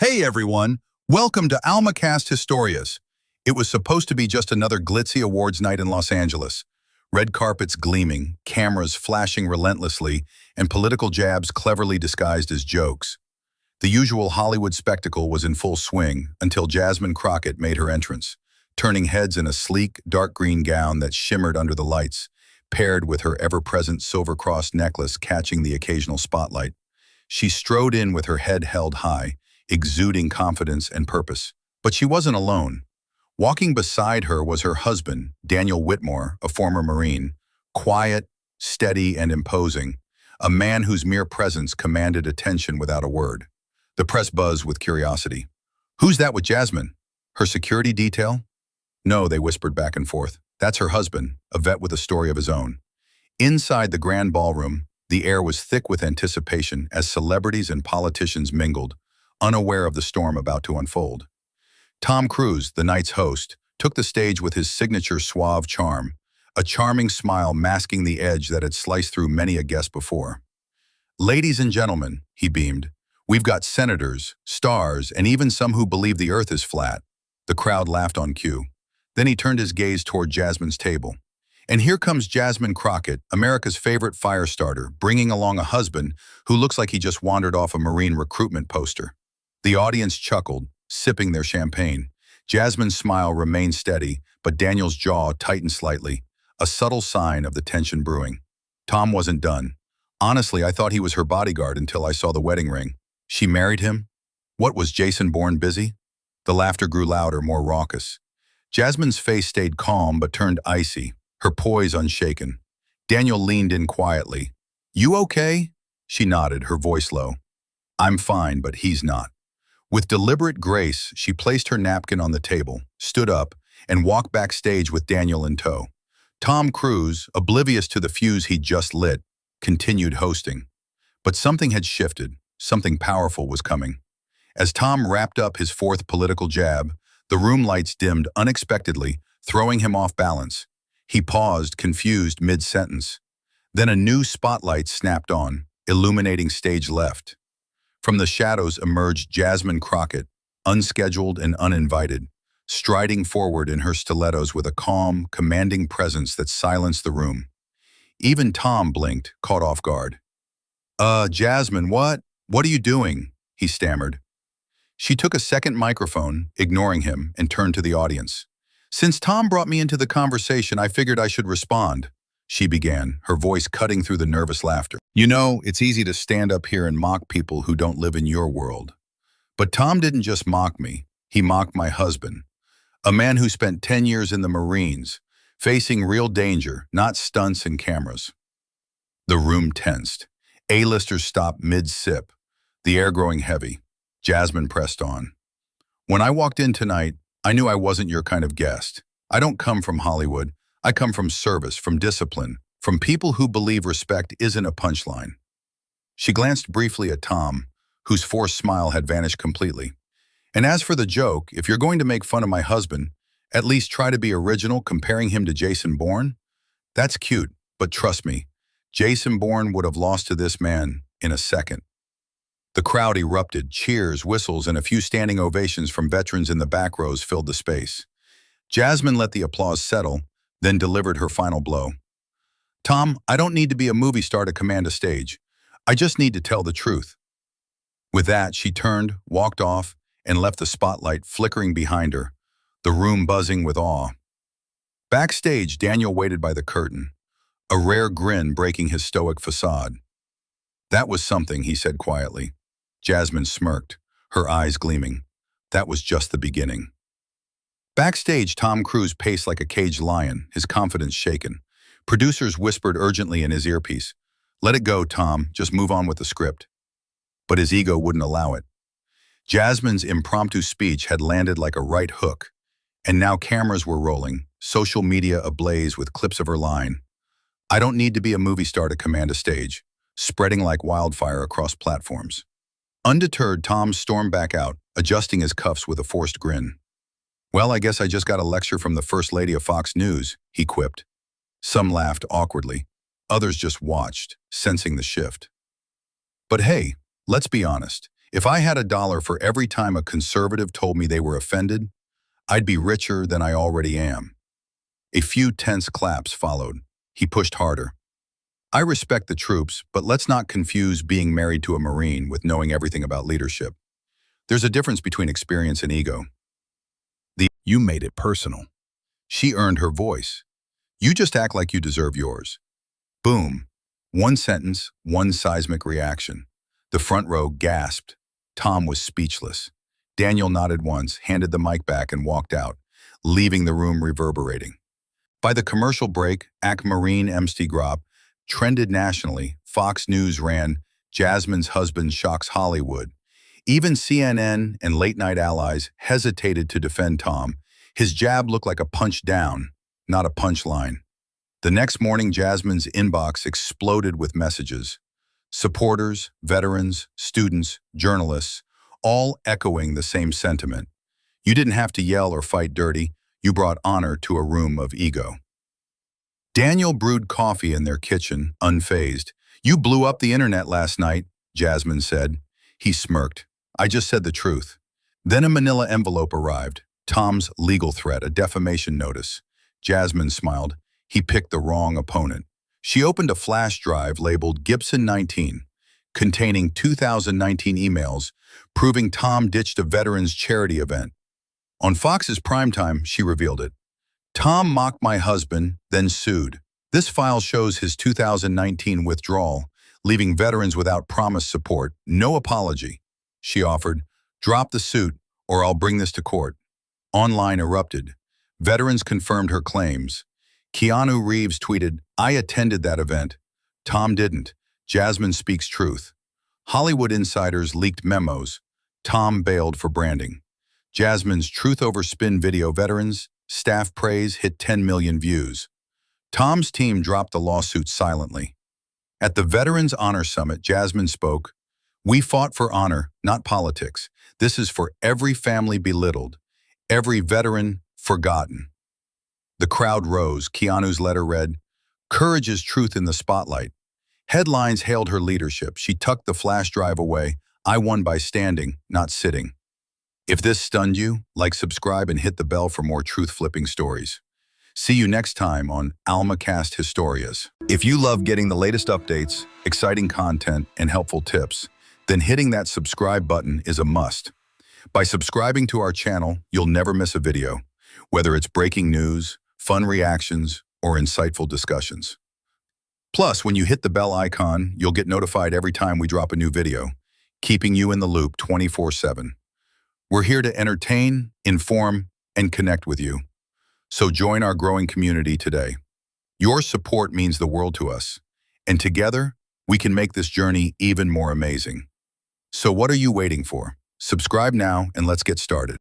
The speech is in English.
Hey everyone, welcome to AlmaCast Historias. It was supposed to be just another glitzy awards night in Los Angeles. Red carpets gleaming, cameras flashing relentlessly, and political jabs cleverly disguised as jokes. The usual Hollywood spectacle was in full swing until Jasmine Crockett made her entrance, turning heads in a sleek, dark green gown that shimmered under the lights, paired with her ever-present silver cross necklace catching the occasional spotlight. She strode in with her head held high, exuding confidence and purpose. But she wasn't alone. Walking beside her was her husband, Daniel Whitmore, a former Marine, quiet, steady, and imposing, a man whose mere presence commanded attention without a word. The press buzzed with curiosity. "Who's that with Jasmine? Her security detail?" "No," they whispered back and forth. "That's her husband, a vet with a story of his own." Inside the grand ballroom, the air was thick with anticipation as celebrities and politicians mingled, unaware of the storm about to unfold. Tom Cruise, the night's host, took the stage with his signature suave charm, a charming smile masking the edge that had sliced through many a guest before. "Ladies and gentlemen," he beamed, "we've got senators, stars, and even some who believe the earth is flat." The crowd laughed on cue. Then he turned his gaze toward Jasmine's table. "And here comes Jasmine Crockett, America's favorite fire starter, bringing along a husband who looks like he just wandered off a Marine recruitment poster." The audience chuckled, sipping their champagne. Jasmine's smile remained steady, but Daniel's jaw tightened slightly, a subtle sign of the tension brewing. Tom wasn't done. "Honestly, I thought he was her bodyguard until I saw the wedding ring. She married him? What, was Jason Bourne busy?" The laughter grew louder, more raucous. Jasmine's face stayed calm but turned icy, her poise unshaken. Daniel leaned in quietly. "You okay?" She nodded, her voice low. "I'm fine, but he's not." With deliberate grace, she placed her napkin on the table, stood up, and walked backstage with Daniel in tow. Tom Cruise, oblivious to the fuse he'd just lit, continued hosting. But something had shifted, something powerful was coming. As Tom wrapped up his fourth political jab, the room lights dimmed unexpectedly, throwing him off balance. He paused, confused mid-sentence. Then a new spotlight snapped on, illuminating stage left. From the shadows emerged Jasmine Crockett, unscheduled and uninvited, striding forward in her stilettos with a calm, commanding presence that silenced the room. Even Tom blinked, caught off guard. Jasmine, what? What are you doing?" he stammered. She took a second microphone, ignoring him, and turned to the audience. "Since Tom brought me into the conversation, I figured I should respond," she began, her voice cutting through the nervous laughter. "You know, it's easy to stand up here and mock people who don't live in your world. But Tom didn't just mock me, he mocked my husband. A man who spent 10 years in the Marines, facing real danger, not stunts and cameras." The room tensed. A-listers stopped mid-sip, the air growing heavy. Jasmine pressed on. "When I walked in tonight, I knew I wasn't your kind of guest. I don't come from Hollywood. I come from service, from discipline, from people who believe respect isn't a punchline." She glanced briefly at Tom, whose forced smile had vanished completely. "And as for the joke, if you're going to make fun of my husband, at least try to be original, comparing him to Jason Bourne. That's cute, but trust me, Jason Bourne would have lost to this man in a second." The crowd erupted, cheers, whistles, and a few standing ovations from veterans in the back rows filled the space. Jasmine let the applause settle, then delivered her final blow. "Tom, I don't need to be a movie star to command a stage. I just need to tell the truth." With that, she turned, walked off, and left the spotlight flickering behind her, the room buzzing with awe. Backstage, Daniel waited by the curtain, a rare grin breaking his stoic facade. "That was something," he said quietly. Jasmine smirked, her eyes gleaming. That was just the beginning. Backstage, Tom Cruise paced like a caged lion, his confidence shaken. Producers whispered urgently in his earpiece, "Let it go, Tom, just move on with the script." But his ego wouldn't allow it. Jasmine's impromptu speech had landed like a right hook, and now cameras were rolling, social media ablaze with clips of her line. "I don't need to be a movie star to command a stage," spreading like wildfire across platforms. Undeterred, Tom stormed back out, adjusting his cuffs with a forced grin. "Well, I guess I just got a lecture from the First Lady of Fox News," he quipped. Some laughed awkwardly. Others just watched, sensing the shift. But hey, let's be honest. If I had $1 for every time a conservative told me they were offended, I'd be richer than I already am. A few tense claps followed. He pushed harder. I respect the troops, but let's not confuse being married to a Marine with knowing everything about leadership. There's a difference between experience and ego. You made it personal. She earned her voice. You just act like you deserve yours. Boom. One sentence, one seismic reaction. The front row gasped. Tom was speechless. Daniel nodded once, handed the mic back, and walked out, leaving the room reverberating. By the commercial break, Ak Marine Emsty Grop trended nationally. Fox News ran, Jasmine's husband shocks Hollywood. Even CNN and late-night allies hesitated to defend Tom. His jab looked like a punch down, not a punchline. The next morning, Jasmine's inbox exploded with messages. Supporters, veterans, students, journalists, all echoing the same sentiment. You didn't have to yell or fight dirty. You brought honor to a room of ego. Daniel brewed coffee in their kitchen, unfazed. You blew up the internet last night, Jasmine said. He smirked. I just said the truth. Then a manila envelope arrived. Tom's legal threat, a defamation notice. Jasmine smiled. He picked the wrong opponent. She opened a flash drive labeled Gibson 19, containing 2019 emails proving Tom ditched a veterans charity event. On Fox's primetime, she revealed it. Tom mocked my husband, then sued. This file shows his 2019 withdrawal, leaving veterans without promised support. No apology. She offered, drop the suit or I'll bring this to court. Online erupted. Veterans confirmed her claims. Keanu Reeves tweeted, I attended that event. Tom didn't. Jasmine speaks truth. Hollywood insiders leaked memos. Tom bailed for branding. Jasmine's truth over spin video veterans, staff praise hit 10 million views. Tom's team dropped the lawsuit silently. At the Veterans Honor Summit, Jasmine spoke, we fought for honor, not politics. This is for every family belittled, every veteran forgotten. The crowd rose. Keanu's letter read, courage is truth in the spotlight. Headlines hailed her leadership. She tucked the flash drive away. I won by standing, not sitting. If this stunned you, like, subscribe, and hit the bell for more truth-flipping stories. See you next time on AlmaCast Historias. If you love getting the latest updates, exciting content, and helpful tips, then hitting that subscribe button is a must. By subscribing to our channel, you'll never miss a video, whether it's breaking news, fun reactions, or insightful discussions. Plus, when you hit the bell icon, you'll get notified every time we drop a new video, keeping you in the loop 24/7. We're here to entertain, inform, and connect with you. So join our growing community today. Your support means the world to us, and together, we can make this journey even more amazing. So what are you waiting for? Subscribe now and let's get started.